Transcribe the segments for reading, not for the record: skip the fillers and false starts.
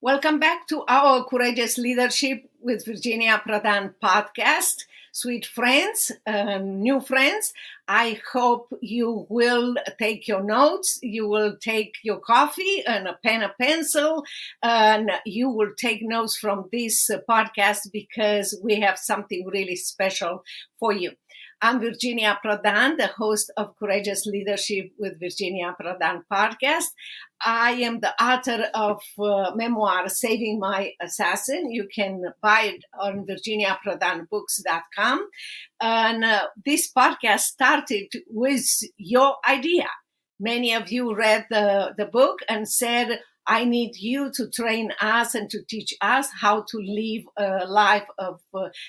Welcome back to our Courageous Leadership with Virginia Prodan podcast. Sweet friends, new friends, I hope you will take your notes, you will take your coffee and a pen and pencil, and you will take notes from this podcast because we have something really special for you. I'm Virginia Prodan, the host of Courageous Leadership with Virginia Prodan Podcast. I am the author of memoir, Saving My Assassin. You can buy it on virginiaprodanbooks.com. And this podcast started with your idea. Many of you read the book and said, I need you to train us and to teach us how to live a life of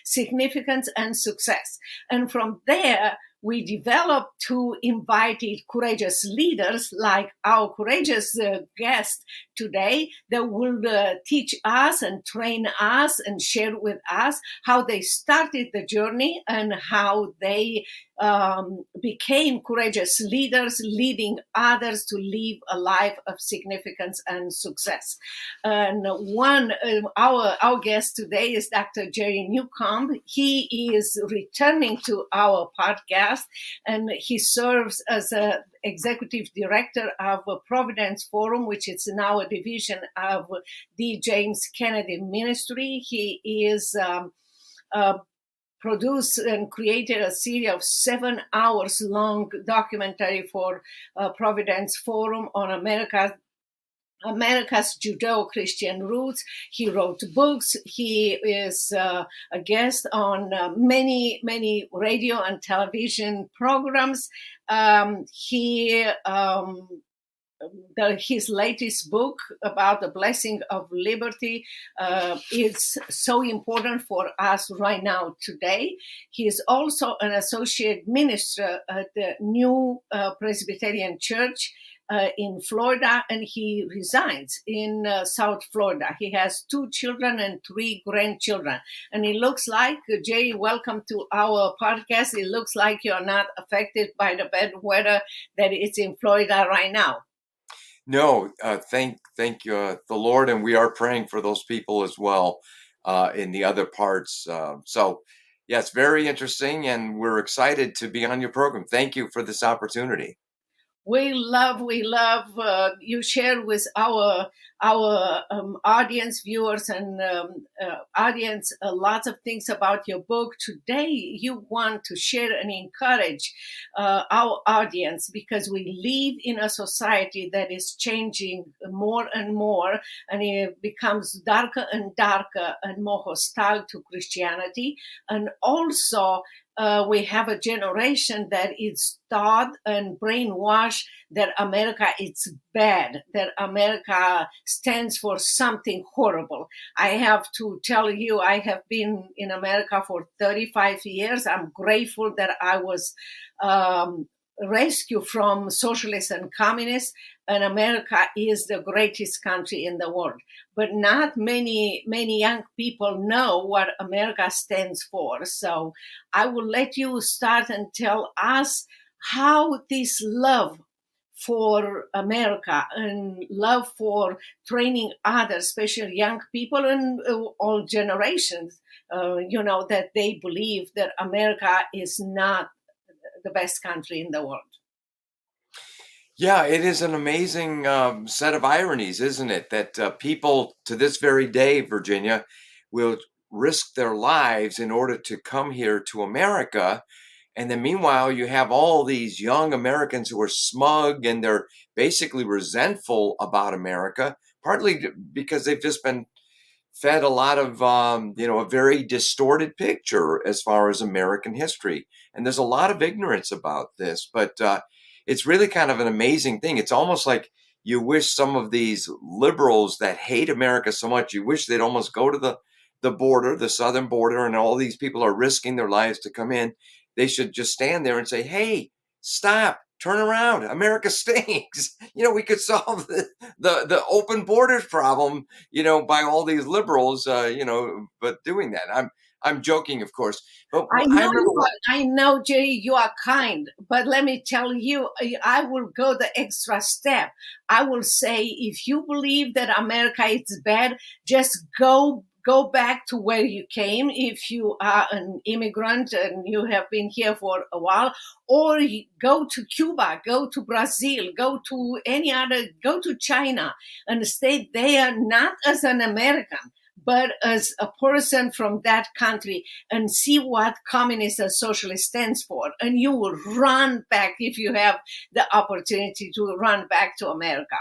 significance and success. And from there, we developed two invited courageous leaders like our courageous guest today that will teach us and train us and share with us how they started the journey and how they became courageous leaders, leading others to live a life of significance and success. And our guest today is Dr. Jerry Newcombe. He is returning to our podcast, and he serves as a executive director of Providence Forum, which is now a division of the James Kennedy Ministry. He is produced and created a series of 7 hours long documentary for Providence Forum on America's Judeo-Christian roots. He wrote books. He is a guest on many radio and television programs. His latest book about the blessing of liberty is so important for us right now today. He is also an associate minister at the New Presbyterian Church in Florida, and he resides in South Florida. He has 2 children and 3 grandchildren. And it looks like, Jay, welcome to our podcast. It looks like you're not affected by the bad weather that is in Florida right now. No, thank the Lord, and we are praying for those people as well in the other parts. So, yes, very interesting, and we're excited to be on your program. Thank you for this opportunity. We love you share with our audience, viewers, and audience lots of things about your book. Today, you want to share and encourage our audience because we live in a society that is changing more and more, and it becomes darker and darker and more hostile to Christianity. And also, we have a generation that is taught and brainwashed that America is bad, that America stands for something horrible. I have to tell you, I have been in America for 35 years. I'm grateful that I was rescued from socialists and communists, and America is the greatest country in the world. But not many young people know what America stands for. So I will let you start and tell us how this love for America and love for training others, especially young people and all generations, that they believe that America is not the best country in the world. Yeah, it is an amazing set of ironies, isn't it? That people to this very day, Virginia, will risk their lives in order to come here to America. And then meanwhile, you have all these young Americans who are smug and they're basically resentful about America, partly because they've just been fed a lot of, a very distorted picture as far as American history. And there's a lot of ignorance about this, but it's really kind of an amazing thing. It's almost like you wish some of these liberals that hate America so much, you wish they'd almost go to the border, the southern border, and all these people are risking their lives to come in. They should just stand there and say, hey, stop, turn around. America stinks. We could solve the open borders problem, by all these liberals, but doing that. I'm joking, of course. But I I know remember. you are, I know, Jay, you are kind, but let me tell you, I will go the extra step. I will say, if you believe that America is bad, just go back to where you came. If you are an immigrant and you have been here for a while, or go to Cuba, go to Brazil, go to go to China, and stay there not as an American, but as a person from that country, and see what communist or socialist stands for. And you will run back if you have the opportunity to run back to America.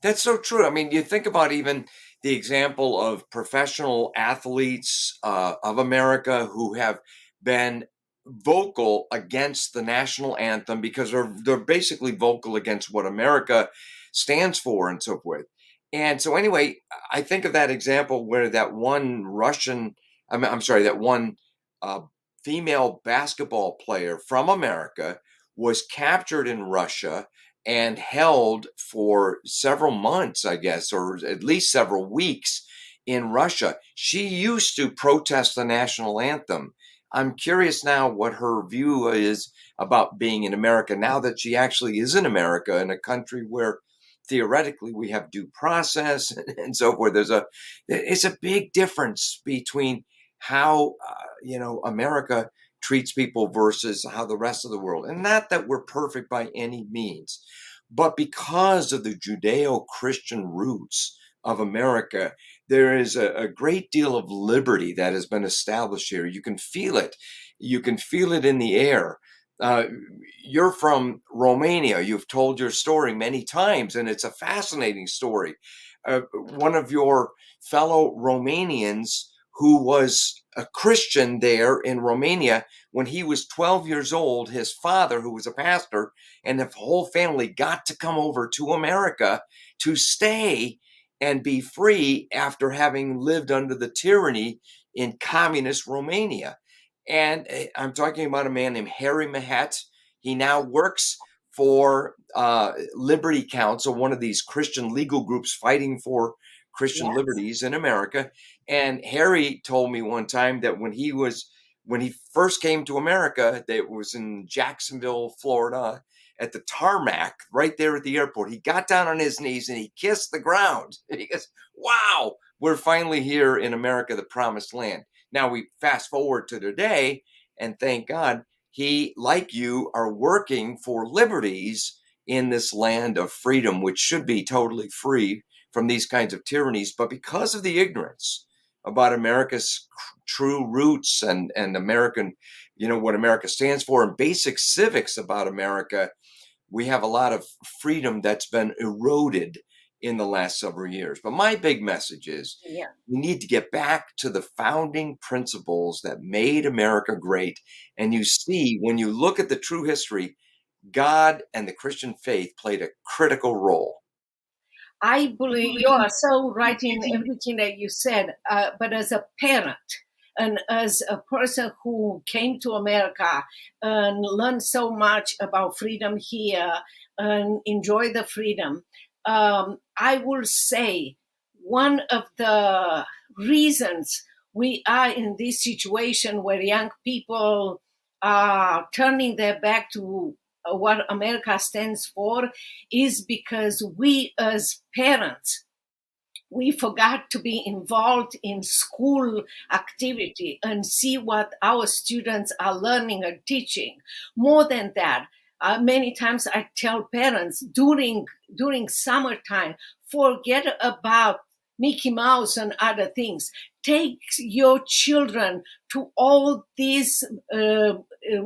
That's so true. I mean, you think about even the example of professional athletes of America who have been vocal against the national anthem because they're basically vocal against what America stands for and so forth. And so anyway, I think of that example where that one I'm sorry, that one uh, female basketball player from America was captured in Russia and held for several months, I guess, or at least several weeks in Russia. She used to protest the national anthem. I'm curious now what her view is about being in America now that she actually is in America, in a country where theoretically we have due process and so forth. It's a big difference between how America treats people versus how the rest of the world. And not that we're perfect by any means, but because of the Judeo-Christian roots of America, there is a great deal of liberty that has been established here. You can feel it. You can feel it in the air. Uh, you're from Romania. You've told your story many times, and it's a fascinating story. One of your fellow Romanians who was a Christian there in Romania, when he was 12 years old, his father, who was a pastor, and the whole family got to come over to America to stay and be free after having lived under the tyranny in communist Romania. And I'm talking about a man named Harry Mahet. He now works for Liberty Council, one of these Christian legal groups fighting for Christian Yes. liberties in America. And Harry told me one time that when he first came to America, that was in Jacksonville, Florida, at the tarmac right there at the airport, he got down on his knees and he kissed the ground. And he goes, "Wow, we're finally here in America, the promised land." Now we fast forward to today, and thank God he, like you, are working for liberties in this land of freedom, which should be totally free from these kinds of tyrannies. But because of the ignorance about America's true roots and American, what America stands for, and basic civics about America, we have a lot of freedom that's been eroded in the last several years. But my big message is we need to get back to the founding principles that made America great. And you see, when you look at the true history, God and the Christian faith played a critical role. I believe you are so right in everything that you said, but as a parent and as a person who came to America and learned so much about freedom here and enjoy the freedom, I will say one of the reasons we are in this situation where young people are turning their back to what America stands for is because we as parents, we forgot to be involved in school activity and see what our students are learning and teaching. More than that, many times I tell parents during summertime, forget about Mickey Mouse and other things. Take your children to all these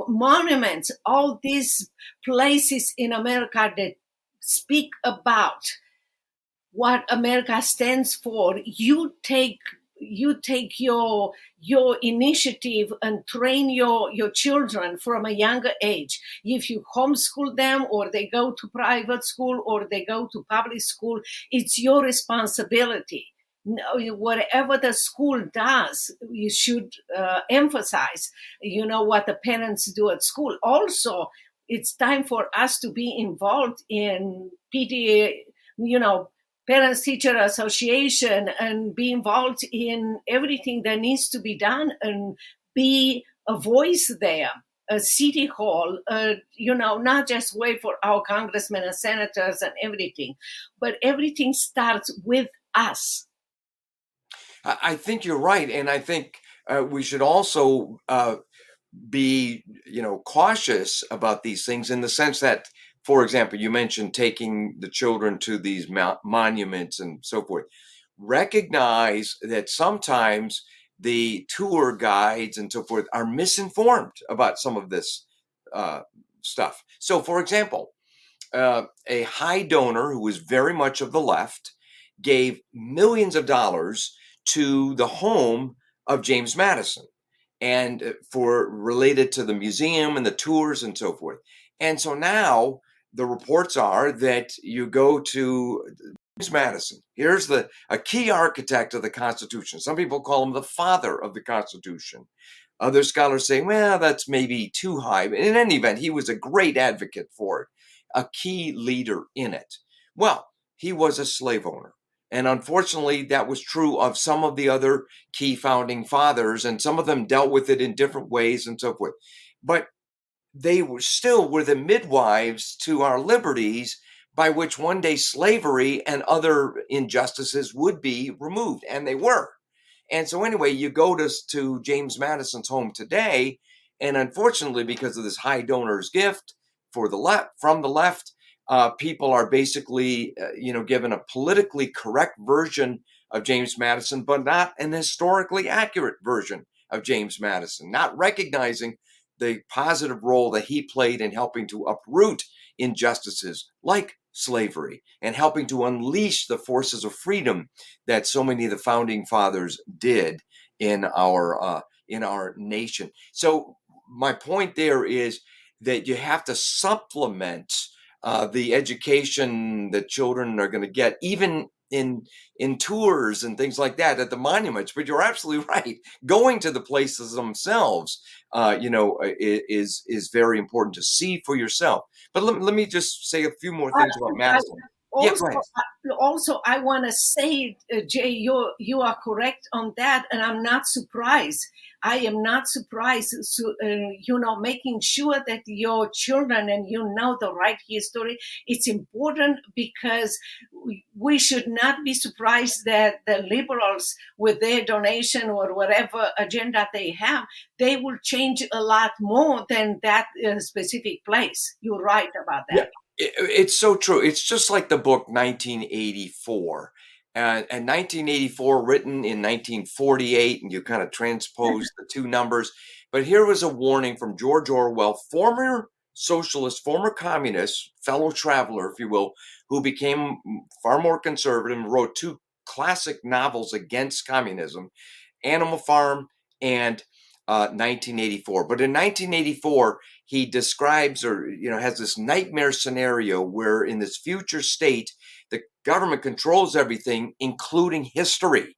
monuments, all these places in America that speak about what America stands for. You take your initiative and train your children from a younger age. If you homeschool them, or they go to private school, or they go to public school, it's your responsibility. Whatever the school does, you should emphasize, what the parents do at school. Also, it's time for us to be involved in PTA, Parents Teacher Association and be involved in everything that needs to be done and be a voice there. A city hall, not just wait for our congressmen and senators and everything, but everything starts with us. I think you're right. And I think we should also be, cautious about these things in the sense that, for example, you mentioned taking the children to these monuments and so forth. Recognize that sometimes the tour guides and so forth are misinformed about some of this stuff. So, for example, a high donor who was very much of the left gave millions of dollars to the home of James Madison and for related to the museum and the tours and so forth. And so now the reports are that you go to James Madison. Here's a key architect of the Constitution. Some people call him the father of the Constitution. Other scholars say, well, that's maybe too high. But in any event, he was a great advocate for it, a key leader in it. Well, he was a slave owner. And unfortunately, that was true of some of the other key founding fathers, and some of them dealt with it in different ways and so forth. But they were the midwives to our liberties, by which one day slavery and other injustices would be removed, and they were. And so anyway, you go to James Madison's home today, and unfortunately, because of this high donor's gift from the left, people are basically, given a politically correct version of James Madison, but not an historically accurate version of James Madison, not recognizing the positive role that he played in helping to uproot injustices like slavery and helping to unleash the forces of freedom that so many of the founding fathers did in our nation. So my point there is that you have to supplement the education that children are going to get, even in tours and things like that at the monuments. But you're absolutely right. Going to the places themselves, is very important to see for yourself. But let me just say a few more things about Madison. Also, I want to say, Jay, you are correct on that, and I'm not surprised. I am not surprised. So, making sure that your children and the right history. It's important because we should not be surprised that the liberals, with their donation or whatever agenda they have, they will change a lot more than that specific place. You're right about that. Yeah. It's so true. It's just like the book 1984. And 1984 written in 1948, and you kind of transpose the two numbers. But here was a warning from George Orwell, former socialist, former communist, fellow traveler, if you will, who became far more conservative and wrote two classic novels against communism, Animal Farm and 1984. But in 1984, he describes has this nightmare scenario where in this future state, the government controls everything, including history.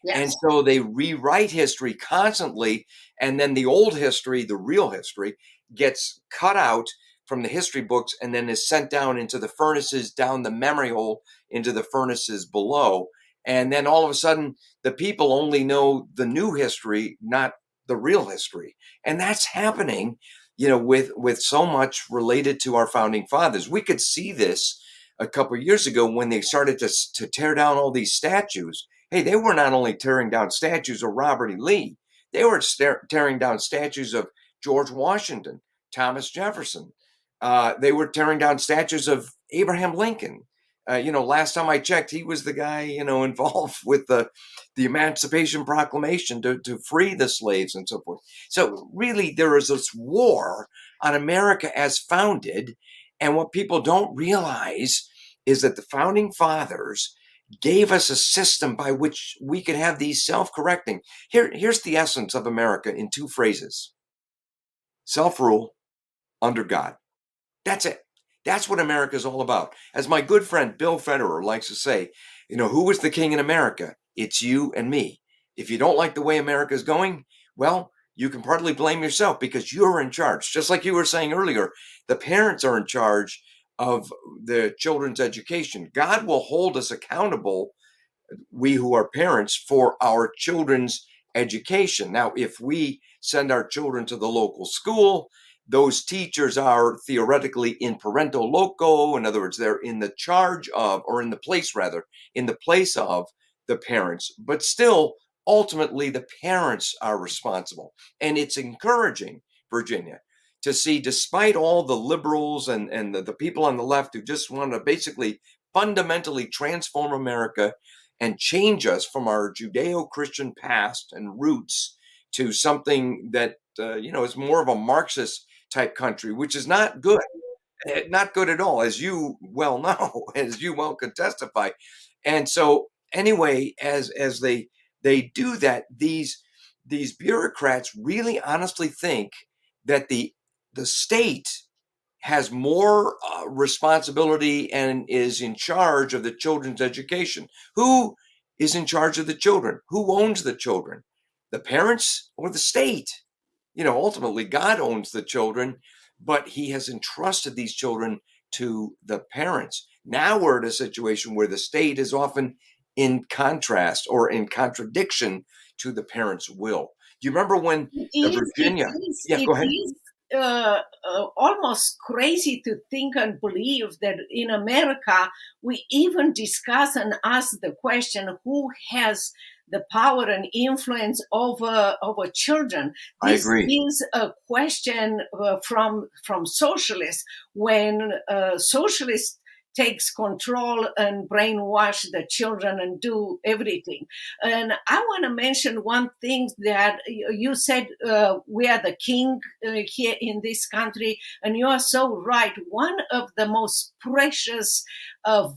Yes. And so they rewrite history constantly. And then the old history, the real history, gets cut out from the history books and then is sent down into the furnaces, down the memory hole into the furnaces below. And then all of a sudden, the people only know the new history, not the real history. And that's happening, with so much related to our founding fathers. We could see this a couple of years ago when they started to tear down all these statues. Hey, they were not only tearing down statues of Robert E. Lee, they were tearing down statues of George Washington, Thomas Jefferson. They were tearing down statues of Abraham Lincoln. Last time I checked, he was the guy, involved with the Emancipation Proclamation to free the slaves and so forth. So really, there is this war on America as founded. And what people don't realize is that the founding fathers gave us a system by which we could have these self-correcting. Here's the essence of America in two phrases: self-rule under God. That's it. That's what America is all about. As my good friend Bill Federer likes to say, who is the king in America? It's you and me. If you don't like the way America is going, well, you can partly blame yourself because you're in charge. Just like you were saying earlier, the parents are in charge of the children's education. God will hold us accountable, we who are parents, for our children's education. Now, if we send our children to the local school, those teachers are theoretically in parento loco. In other words, they're in the charge of, or in the place rather, in the place of the parents. But still, ultimately, the parents are responsible. And it's encouraging, Virginia, to see, despite all the liberals and the people on the left who just want to basically fundamentally transform America and change us from our Judeo-Christian past and roots to something that is more of a Marxist type country, which is not good, not good at all, as you well know, as you well could testify. And so, anyway, as they do that, these bureaucrats really honestly think that the state has more responsibility and is in charge of the children's education. Who is in charge of the children? Who owns the children? The parents or the state? Ultimately, God owns the children, but he has entrusted these children to the parents. Now we're in a situation where the state is often in contrast or in contradiction to the parents' will. Do you remember when Virginia? Yeah, It go ahead. is almost crazy to think and believe that in America we even discuss and ask the question, who has the power and influence over children. I This agree. is a question from socialists, when socialists takes control and brainwash the children and do everything. And I want to mention one thing that you said, we are the king here in this country, and you are so right. One of the most precious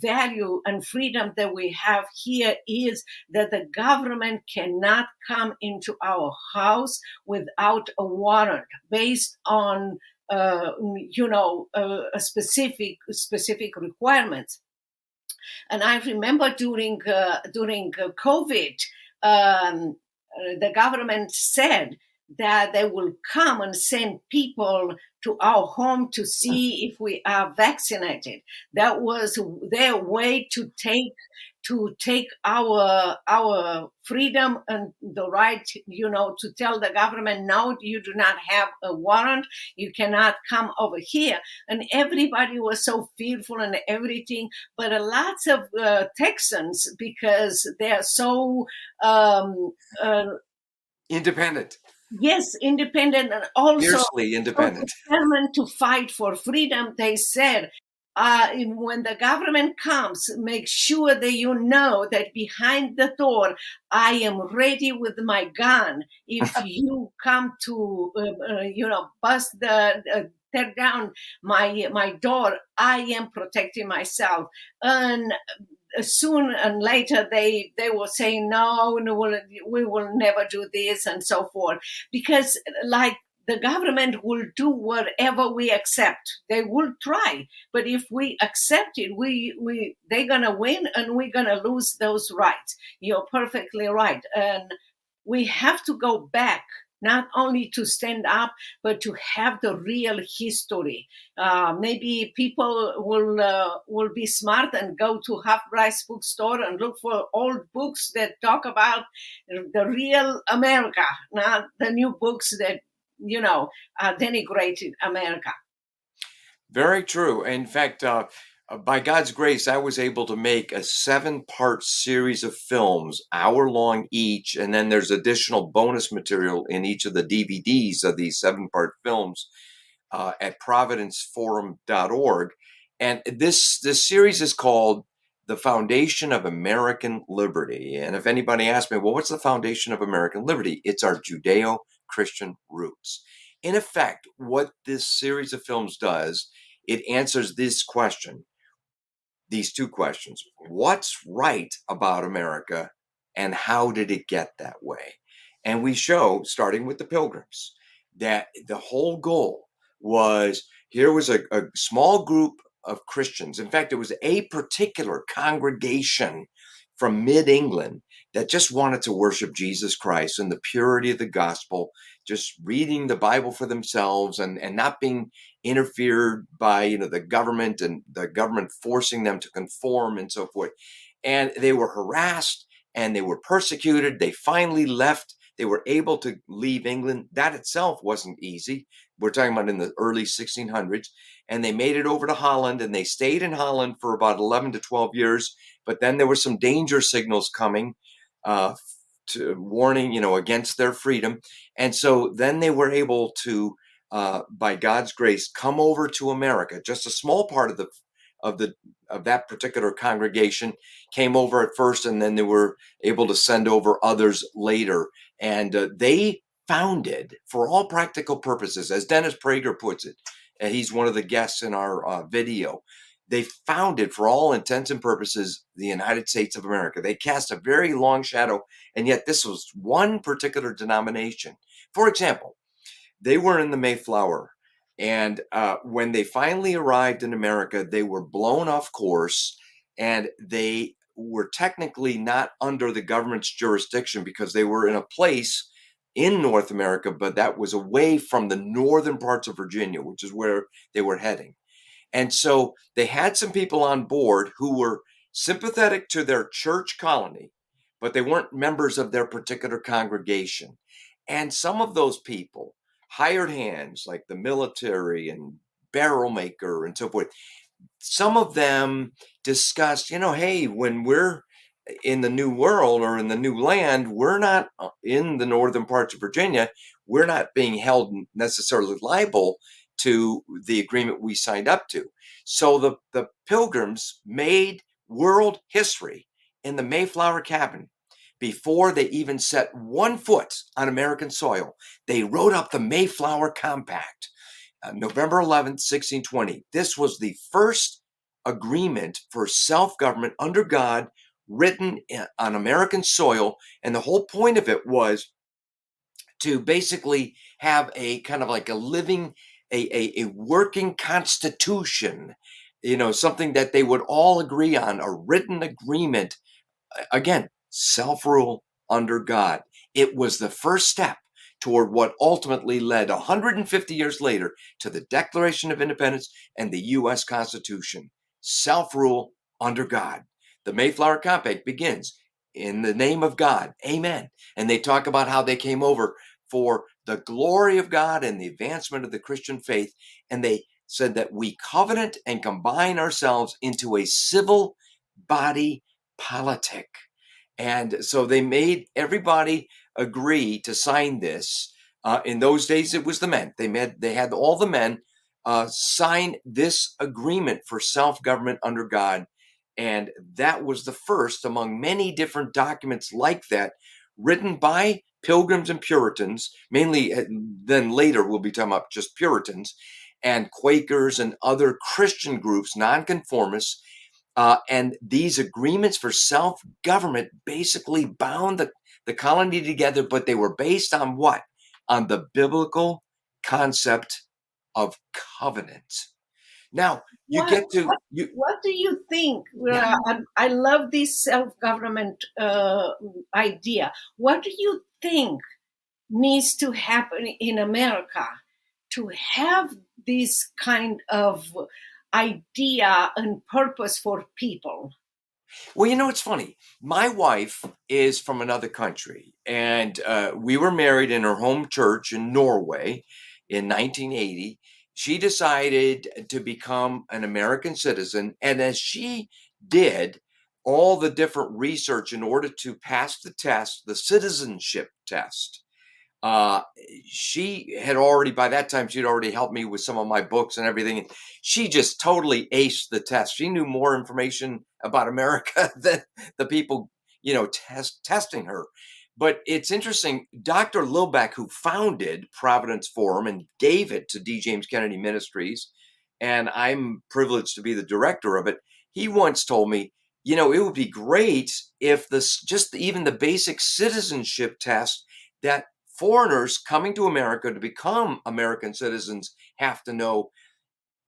value and freedom that we have here is that the government cannot come into our house without a warrant based on specific requirements. And I remember during COVID, the government said that they will come and send people to our home to see if we are vaccinated. That was their way to take our freedom and the right, to tell the government, no, you do not have a warrant, you cannot come over here. And everybody was so fearful and everything. But lots of Texans, because they are so independent. Yes, independent, and also Fiercely independent. determined to fight for freedom. They said, when the government comes, make sure that you know that behind the door, I am ready with my gun. If you come to, bust tear down my door, I am protecting myself. And soon and later they were saying, no, we will never do this, and so forth, because like the government will do whatever we accept. They will try, but if we accept it, they're gonna win and we're gonna lose those rights. You're perfectly right. And we have to go back, not only to stand up, but to have the real history. Maybe people will be smart and go to half-price bookstore and look for old books that talk about the real America, not the new books that denigrated America. Very true. In fact, by God's grace, I was able to make a 7-part series of films, hour-long each, and then there's additional bonus material in each of the DVDs of these 7-part films at providenceforum.org. And this series is called The Foundation of American Liberty. And if anybody asks me, well, what's the foundation of American liberty? It's our Judeo-Christian roots. In effect, what this series of films does, it answers this question, these two questions. What's right about America, and how did it get that way? And we show, starting with the Pilgrims, that the whole goal was, here was a small group of Christians. In fact, it was a particular congregation from mid-England that just wanted to worship Jesus Christ and the purity of the gospel, just reading the Bible for themselves and not being interfered by the government, and the government forcing them to conform and so forth. And they were harassed and they were persecuted. They finally left. They were able to leave England. That itself wasn't easy. We're talking about in the early 1600s. And they made it over to Holland, and they stayed in Holland for about 11 to 12 years. But then there were some danger signals coming, uh, to warning, against their freedom. And so then they were able to, by God's grace, come over to America. Just a small part of the of that particular congregation came over at first, and then they were able to send over others later. And they founded, for all practical purposes, as Dennis Prager puts it, and he's one of the guests in our video, they founded, for all intents and purposes, the United States of America. They cast a very long shadow, and yet this was one particular denomination. For example, they were in the Mayflower, and when they finally arrived in America, they were blown off course, and they were technically not under the government's jurisdiction because they were in a place in North America, but that was away from the northern parts of Virginia, which is where they were heading. And so they had some people on board who were sympathetic to their church colony, but they weren't members of their particular congregation. And some of those people, hired hands like the military and barrel maker and so forth, some of them discussed, hey, when we're in the new world or in the new land, we're not in the northern parts of Virginia. We're not being held necessarily liable to the agreement we signed up to. So the Pilgrims made world history in the Mayflower cabin. Before they even set one foot on American soil, they wrote up the Mayflower Compact, November 11th, 1620. This was the first agreement for self-government under God written on American soil. And the whole point of it was to basically have a kind of like a living, a working constitution, something that they would all agree on, a written agreement. Again, self-rule under God. It was the first step toward what ultimately led 150 years later to the Declaration of Independence and the U.S. Constitution. Self-rule under God. The Mayflower Compact begins, in the name of God, amen. And they talk about how they came over for the glory of God and the advancement of the Christian faith. And they said that we covenant and combine ourselves into a civil body politic. And so they made everybody agree to sign this. In those days, it was the men. They had all the men sign this agreement for self-government under God. And that was the first among many different documents like that, written by Pilgrims and Puritans, mainly. Then later we'll be talking about just Puritans and Quakers and other Christian groups, nonconformists. And these agreements for self-government basically bound the colony together, but they were based on what? On the biblical concept of covenant. Now, you What, get to... what do you think? Yeah. I love this self-government idea. What do you think needs to happen in America to have this kind of idea and purpose for people? Well, it's funny. My wife is from another country, and we were married in her home church in Norway in 1980. She decided to become an American citizen, and as she did all the different research in order to pass the test, the citizenship test, uh, she had already, by that time, she'd already helped me with some of my books and everything. And she just totally aced the test. She knew more information about America than the people, testing her. But it's interesting. Dr. Lilbeck, who founded Providence Forum and gave it to D. James Kennedy Ministries, and I'm privileged to be the director of it, he once told me, it would be great if even the basic citizenship test that foreigners coming to America to become American citizens have to know,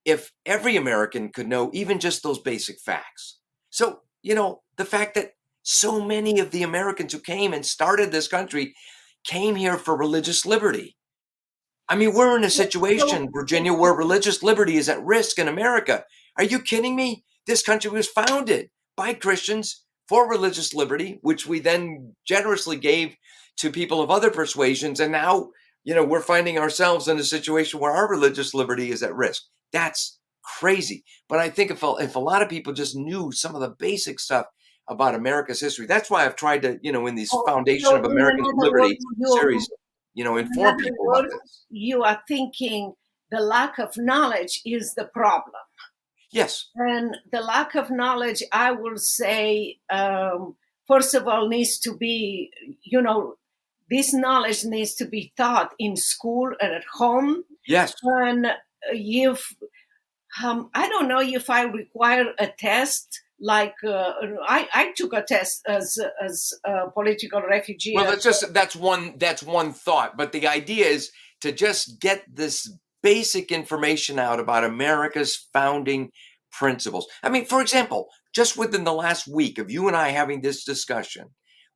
if every American could know even just those basic facts. So, the fact that so many of the Americans who came and started this country came here for religious liberty. I mean, we're in a situation, So, Virginia, where religious liberty is at risk in America. Are you kidding me? This country was founded by Christians for religious liberty, which we then generously gave to people of other persuasions. And now, we're finding ourselves in a situation where our religious liberty is at risk. That's crazy. But I think if a lot of people just knew some of the basic stuff about America's history, that's why I've tried to, in these Foundation so of American in another word, Liberty series, in inform other people about words, this. you are thinking the lack of knowledge is the problem. Yes. And the lack of knowledge, I will say, first of all, needs to be, this knowledge needs to be taught in school and at home. Yes. And if, I don't know if I require a test. Like I took a test as a political refugee. Well, that's one thought, but the idea is to just get this basic information out about America's founding principles. I mean, for example, just within the last week of you and I having this discussion,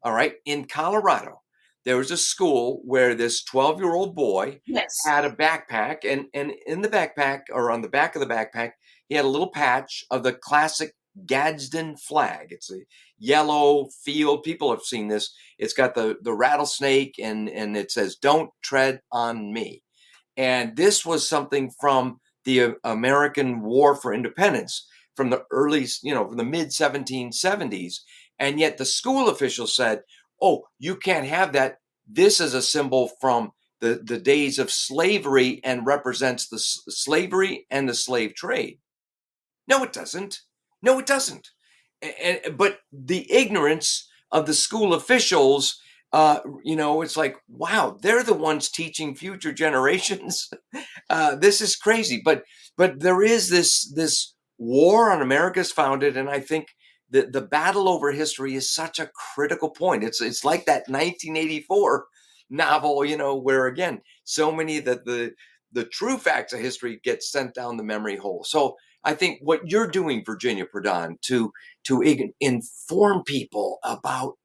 all right, in Colorado, there was a school where this 12-year-old boy Yes. had a backpack, and in the backpack, or on the back of the backpack, he had a little patch of the classic Gadsden flag. It's a yellow field. People have seen this. It's got the rattlesnake, and it says, "Don't tread on me." And this was something from the American War for Independence, from the from the mid 1770s. And yet the school officials said, "Oh, you can't have that. This is a symbol from the days of slavery and represents the slavery and the slave trade." No, it doesn't. No, it doesn't. But the ignorance of the school officials, it's like, wow, they're the ones teaching future generations. This is crazy. But there is this war on America's founded, and I think the battle over history is such a critical point. It's like that 1984 novel, where again, so many that the true facts of history get sent down the memory hole. So I think what you're doing, Virginia Prodan, to inform people about,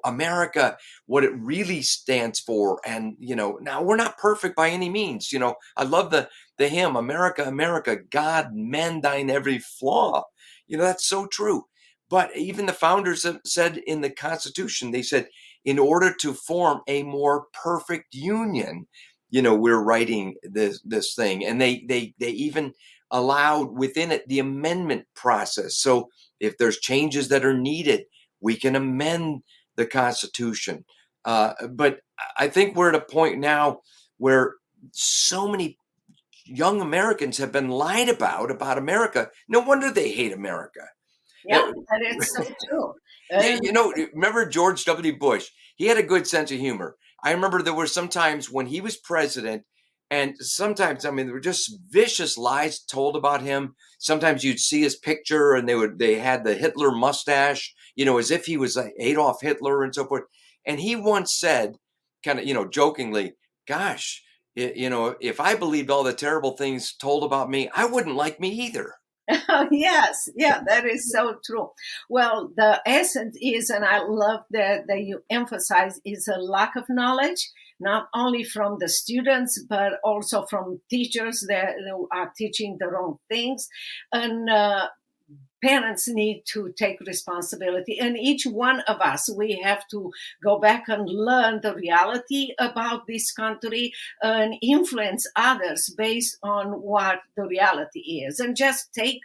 America, what it really stands for. And, now we're not perfect by any means. I love the hymn, "America, America, God mend thine every flaw." That's so true. But even the founders have said in the Constitution, they said, in order to form a more perfect union, we're writing this thing. And they even allowed within it the amendment process. So if there's changes that are needed, we can amend the Constitution. But I think we're at a point now where so many young Americans have been lied about America. No wonder they hate America. Yeah, that is so true. Yeah, remember George W. Bush? He had a good sense of humor. I remember there were some times when he was president, and sometimes, I mean, there were just vicious lies told about him. Sometimes you'd see his picture, and they had the Hitler mustache, as if he was like Adolf Hitler and so forth. And he once said, kind of, jokingly, "Gosh, if I believed all the terrible things told about me, I wouldn't like me either." Yes, yeah, that is so true. Well, the essence is, and I love that you emphasize, is a lack of knowledge, not only from the students, but also from teachers that are teaching the wrong things. And parents need to take responsibility, and each one of us, we have to go back and learn the reality about this country and influence others based on what the reality is, and just take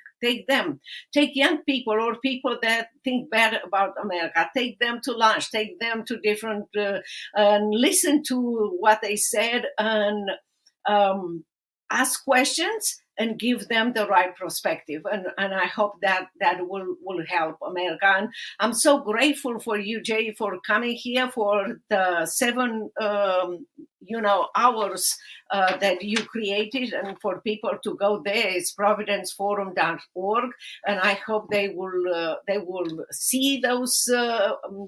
young people or people that think bad about America, take them to lunch, take them to different and listen to what they said, and ask questions and give them the right perspective. And I hope that will help America. And I'm so grateful for you, Jay, for coming here for the 7 hours that you created, and for people to go there. It's providenceforum.org, and I hope they will see those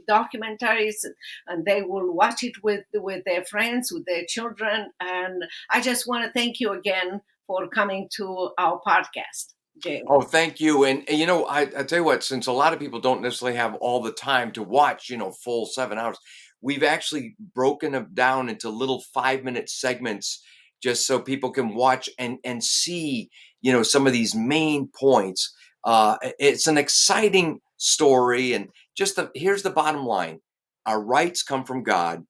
documentaries, and they will watch it with their friends, with their children. And I just want to thank you again for coming to our podcast, Jay. Oh, thank you. And I tell you what, since a lot of people don't necessarily have all the time to watch, full 7 hours, we've actually broken them down into little 5-minute segments just so people can watch and see, some of these main points. It's an exciting story, and here's the bottom line: our rights come from God.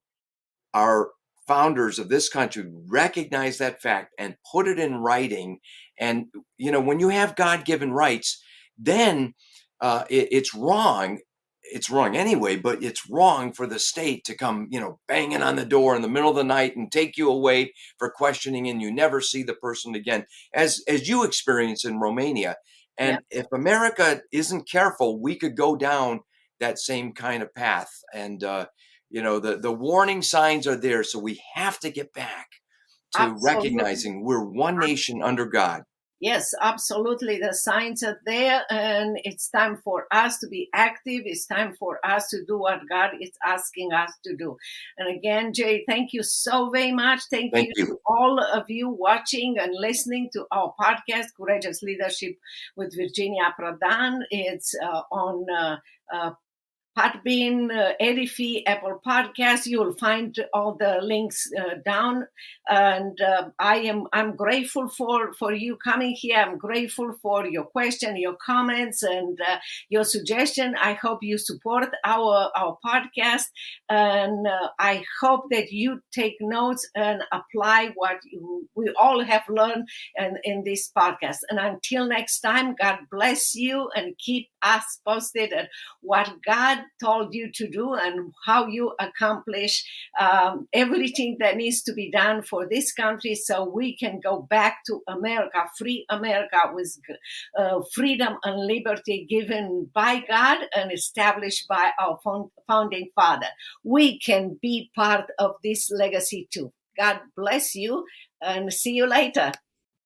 Our founders of this country recognize that fact and put it in writing. And when you have God-given rights, then it's wrong. It's wrong anyway, but it's wrong for the state to come, banging on the door in the middle of the night and take you away for questioning, and you never see the person again, as you experience in Romania. Yeah. And if America isn't careful, we could go down that same kind of path. And the warning signs are there, so we have to get back to Absolutely. recognizing we're one nation under God. Yes, absolutely. The signs are there, and it's time for us to be active. It's time for us to do what God is asking us to do. And again, Jay, thank you so very much. Thank Thank you you. to all of you watching and listening to our podcast, Courageous Leadership with Virginia Prodan. It's on Podbean, Edifi, Apple Podcast. You will find all the links down. And I'm grateful for you coming here. I'm grateful for your question, your comments, and your suggestion. I hope you support our podcast, and I hope that you take notes and apply what we all have learned in this podcast. And until next time, God bless you, and keep us posted at what God told you to do and how you accomplish everything that needs to be done for this country, so we can go back to America, free America, with freedom and liberty given by God and established by our founding father. We can be part of this legacy too. God bless you, and see you later.